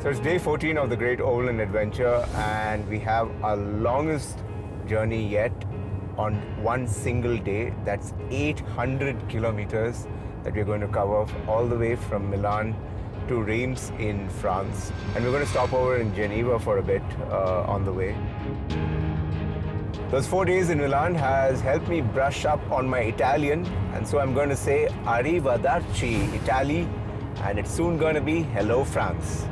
So it's day 14 of the Great Overland Adventure, and we have our longest journey yet on one single day. That's 800 kilometers that we're going to cover all the way from Milan to Reims in France. And we're going to stop over in Geneva for a bit on the way. Those 4 days in Milan has helped me brush up on my Italian, and so I'm going to say Arrivederci Italy, and it's soon going to be Hello France.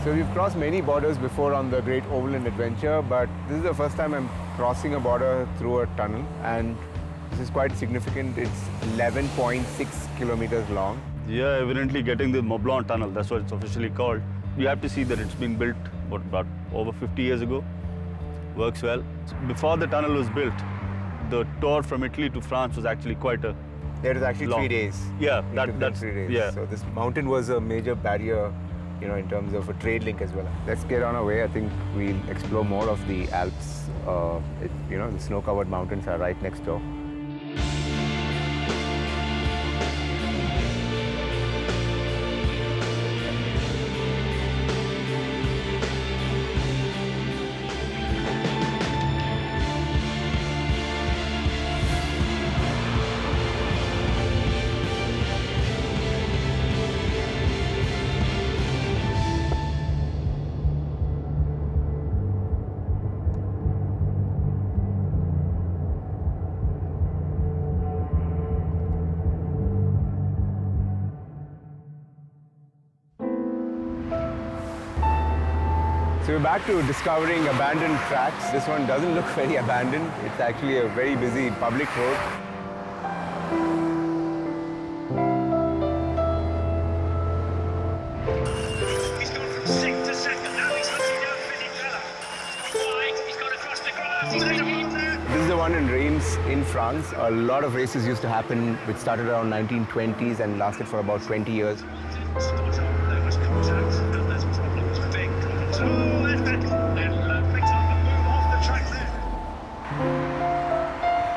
So we've crossed many borders before on the Great Overland Adventure, but this is the first time I'm crossing a border through a tunnel, and this is quite significant. It's 11.6 kilometers long. Yeah, evidently getting the Mont Blanc Tunnel, that's what it's officially called. You have to see that it's been built, about over 50 years ago. Works well. Before the tunnel was built, the tour from Italy to France was actually quite a It was actually long. 3 days. Yeah, that's 3 days. Yeah. So this mountain was a major barrier, in terms of a trade link as well. Let's get on our way. I think we'll explore more of the Alps. The snow-covered mountains are right next door. So we're back to discovering abandoned tracks. This one doesn't look very abandoned. It's actually a very busy public road. He's gone from sixth to second. Now he's hunting down Fittipaldi. Wide, he's gone across the grass. He's made a hit there. This is the one in Reims in France. A lot of races used to happen, which started around 1920s and lasted for about 20 years. There was contact, and there's problems. Big contact. Oh, there's Vettel. Then picks up the move off the track there.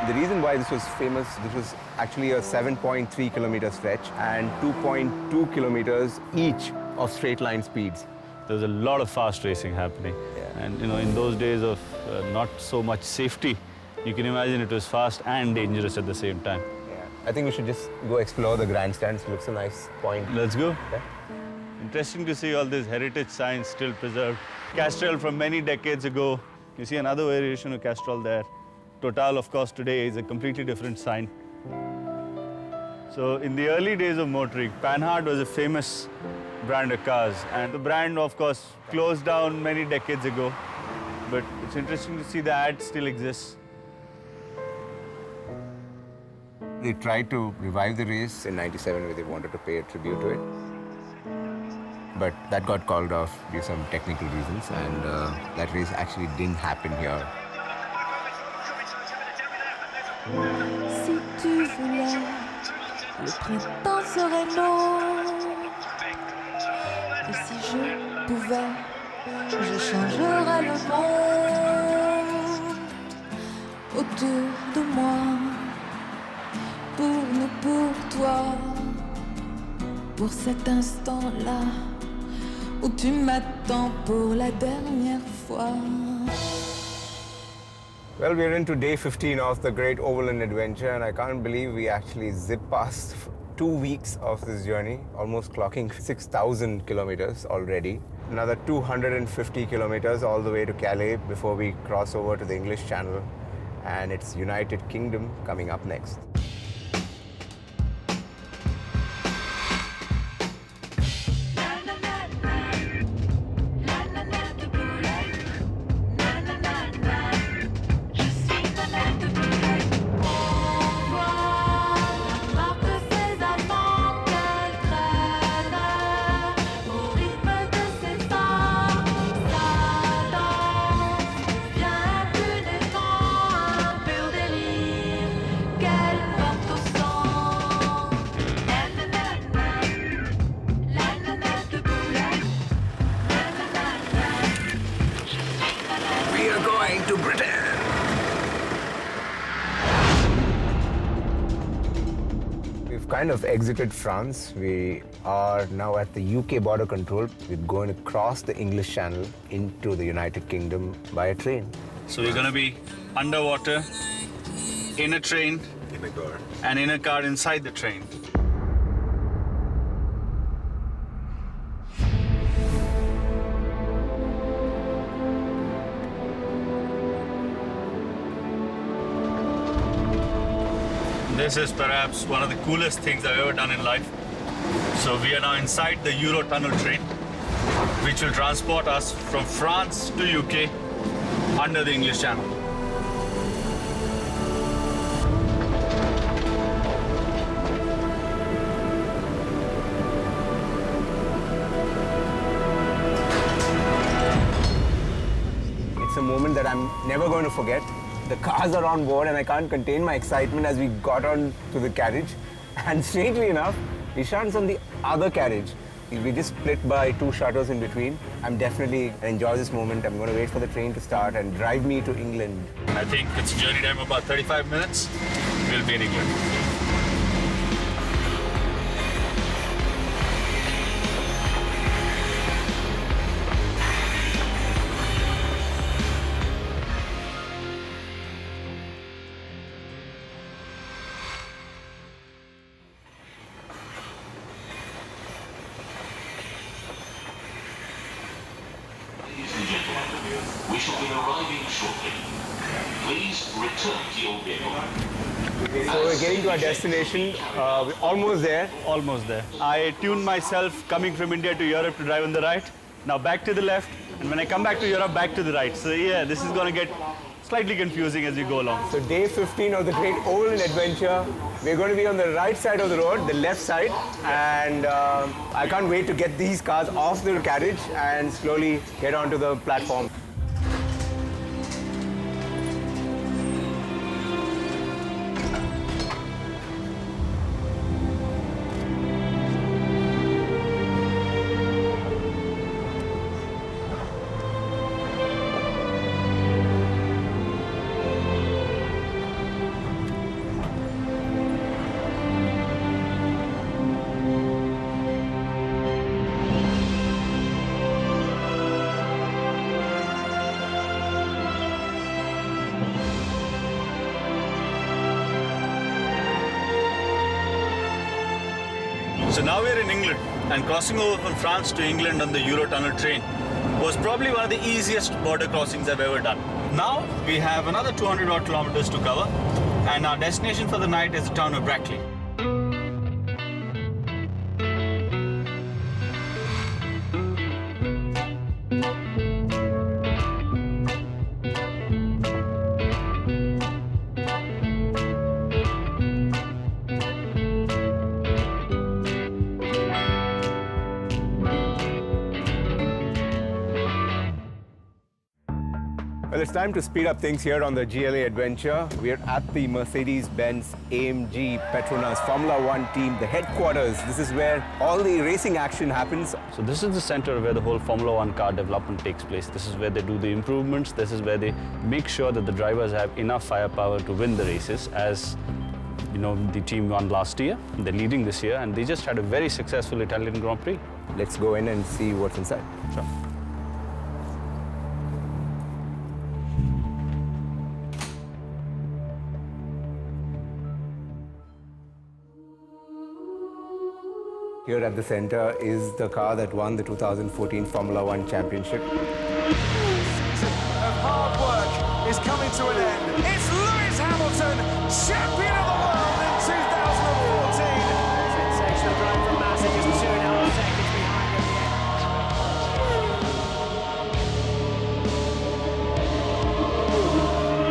The reason why this was famous, this was actually a 7.3 kilometer stretch and 2.2 kilometers each of straight line speeds. There was a lot of fast racing happening. Yeah. And in those days of not so much safety, you can imagine it was fast and dangerous at the same time. Yeah. I think we should just go explore the grandstands. Looks a nice point. Let's go. Yeah. Interesting to see all these heritage signs still preserved. Castrol from many decades ago. You see another variation of Castrol there. Total, of course, today is a completely different sign. So in the early days of motoring, Panhard was a famous brand of cars. And the brand, of course, closed down many decades ago. But it's interesting to see the ad still exists. They tried to revive the race in '97 where they wanted to pay a tribute to it. But that got called off due to some technical reasons, and that race actually didn't happen here. Si tu voulais, le printemps serait long. Et si je pouvais, je changerais le monde autour de moi. Pour nous, pour toi, pour cet instant-là où tu m'attends pour la dernière fois. Well, we're into day 15 of the Great Overland Adventure, and I can't believe we actually zipped past 2 weeks of this journey, almost clocking 6,000 kilometers already. another 250 kilometers all the way to Calais before we cross over to the English Channel, and it's United Kingdom coming up next. We are going to Britain! We've kind of exited France. We are now at the UK border control. We're going to cross the English Channel into the United Kingdom by a train. So we're going to be underwater, in a train, In a car. and in a car inside the train. This is perhaps one of the coolest things I've ever done in life. So we are now inside the Eurotunnel train, which will transport us from France to UK under the English Channel. It's a moment that I'm never going to forget. The cars are on board and I can't contain my excitement as we got on to the carriage. And strangely enough, Ishan's on the other carriage. We just split by 2 shutters in between. I'm definitely enjoy this moment. I'm going to wait for the train to start and drive me to England. I think it's journey time of about 35 minutes. We'll be in England. Ladies and gentlemen, we shall be arriving shortly. Please return to your vehicle. So we're getting to our destination. We're almost there. Almost there. I tuned myself coming from India to Europe to drive on the right. Now back to the left. And when I come back to Europe, back to the right. So yeah, this is going to get slightly confusing as you go along. So day 15 of the Great Overland Adventure. We're going to be on the right side of the road, the left side. And I can't wait to get these cars off the carriage and slowly get onto the platform. So now we're in England, and crossing over from France to England on the Eurotunnel train was probably one of the easiest border crossings I've ever done. Now we have another 200 odd kilometers to cover, and our destination for the night is the town of Brackley. Well, it's time to speed up things here on the GLA Adventure. We're at the Mercedes-Benz AMG Petronas Formula One team, the headquarters. This is where all the racing action happens. So this is the center where the whole Formula One car development takes place. This is where they do the improvements. This is where they make sure that the drivers have enough firepower to win the races. As you know, the team won last year, they're leading this year, and they just had a very successful Italian Grand Prix. Let's go in and see what's inside. Sure. Here at the center is the car that won the 2014 Formula One Championship. Season of hard work is coming to an end. It's Lewis Hamilton, champion of the world in 2014. Sensational drive from Massa, just 2.5 seconds behind at the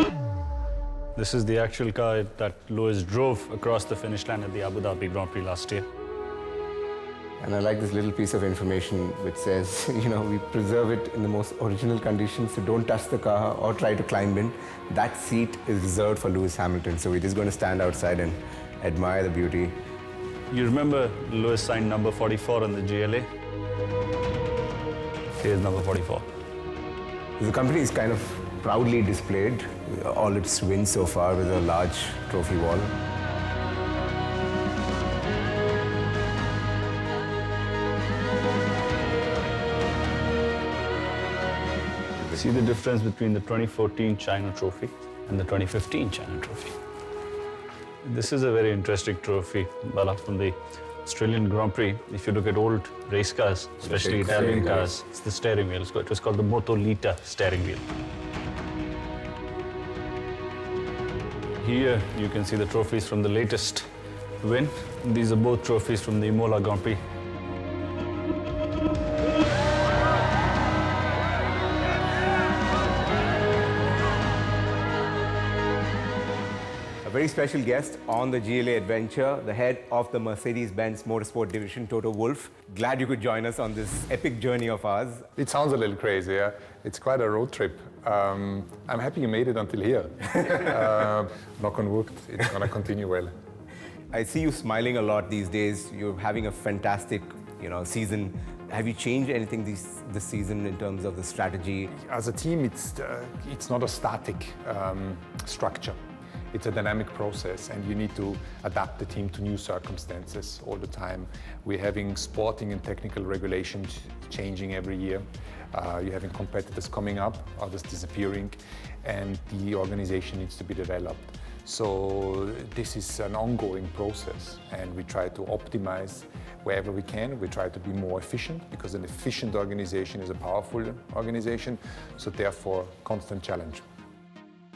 end. This is the actual car that Lewis drove across the finish line at the Abu Dhabi Grand Prix last year. And I like this little piece of information which says, we preserve it in the most original conditions, so don't touch the car or try to climb in. That seat is reserved for Lewis Hamilton, so we're just going to stand outside and admire the beauty. You remember Lewis signed number 44 on the GLA? Here's number 44. The company is kind of proudly displayed all its wins so far with a large trophy wall. See the difference between the 2014 China trophy and the 2015 China trophy. This is a very interesting trophy, Bala, from the Australian Grand Prix. If you look at old race cars, especially Italian cars, it's the steering wheel. It was called the Motolita steering wheel. Here you can see the trophies from the latest win. These are both trophies from the Imola Grand Prix. A very special guest on the GLA Adventure, the head of the Mercedes-Benz Motorsport division, Toto Wolff. Glad you could join us on this epic journey of ours. It sounds a little crazy, yeah? It's quite a road trip. I'm happy you made it until here. Knock on wood, it's going to continue well. I see you smiling a lot these days. You're having a fantastic, season. Have you changed anything this season in terms of the strategy? As a team, it's not a static structure. It's a dynamic process, and you need to adapt the team to new circumstances all the time. We're having sporting and technical regulations changing every year. You're having competitors coming up, others disappearing, and the organization needs to be developed. So this is an ongoing process, and we try to optimize wherever we can. We try to be more efficient, because an efficient organization is a powerful organization, so therefore constant challenge.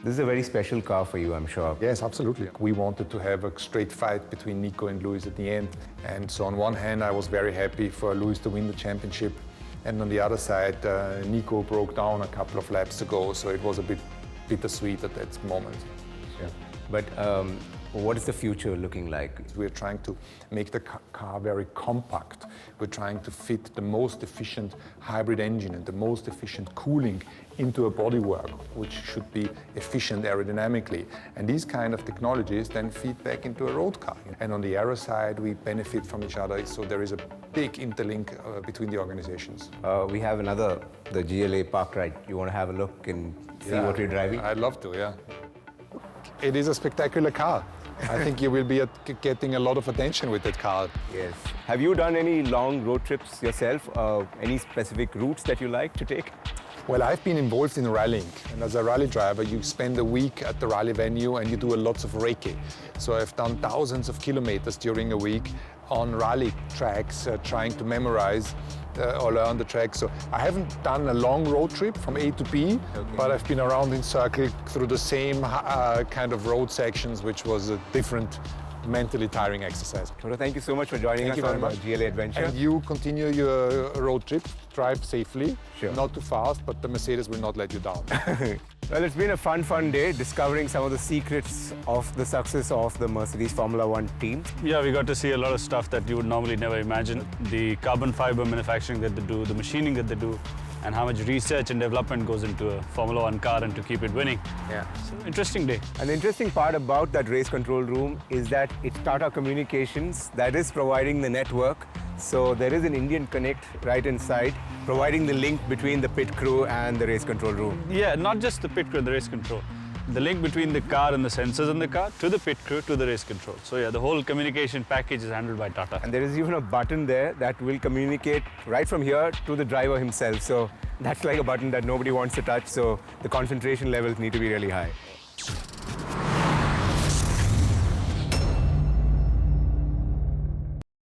This is a very special car for you, I'm sure. Yes, absolutely. We wanted to have a straight fight between Nico and Lewis at the end. And so on one hand, I was very happy for Lewis to win the championship. And on the other side, Nico broke down a couple of laps ago, so it was a bit bittersweet at that moment. Yeah. But what is the future looking like? We're trying to make the car very compact. We're trying to fit the most efficient hybrid engine and the most efficient cooling into a bodywork, which should be efficient aerodynamically. And these kind of technologies then feed back into a road car. And on the aero side, we benefit from each other, so there is a big interlink between the organizations. We have the GLA park ride. You want to have a look and see what we're driving? I'd love to, yeah. It is a spectacular car. I think you will be getting a lot of attention with that car. Yes. Have you done any long road trips yourself? Any specific routes that you like to take? Well, I've been involved in rallying, and as a rally driver, you spend a week at the rally venue and you do lots of recce. So I've done thousands of kilometers during a week on rally tracks, trying to memorize or learn the track. So I haven't done a long road trip from A to B, but I've been around in circle through the same kind of road sections, which was a different, mentally tiring exercise. Toto, thank you so much for joining us on GLA Adventure. And you continue your road trip, drive safely, Sure. Not too fast, but the Mercedes will not let you down. Well, it's been a fun day discovering some of the secrets of the success of the Mercedes Formula One team. Yeah, we got to see a lot of stuff that you would normally never imagine. The carbon fiber manufacturing that they do, the machining that they do, and how much research and development goes into a Formula One car and to keep it winning. Yeah. So, interesting day. And the interesting part about that race control room is that it's Tata Communications that is providing the network. So there is an Indian Connect right inside, providing the link between the pit crew and the race control room. Yeah, not just the pit crew and the race control. The link between the car and the sensors in the car to the pit crew to the race control. So yeah, the whole communication package is handled by Tata. And there is even a button there that will communicate right from here to the driver himself. So that's like a button that nobody wants to touch. So the concentration levels need to be really high.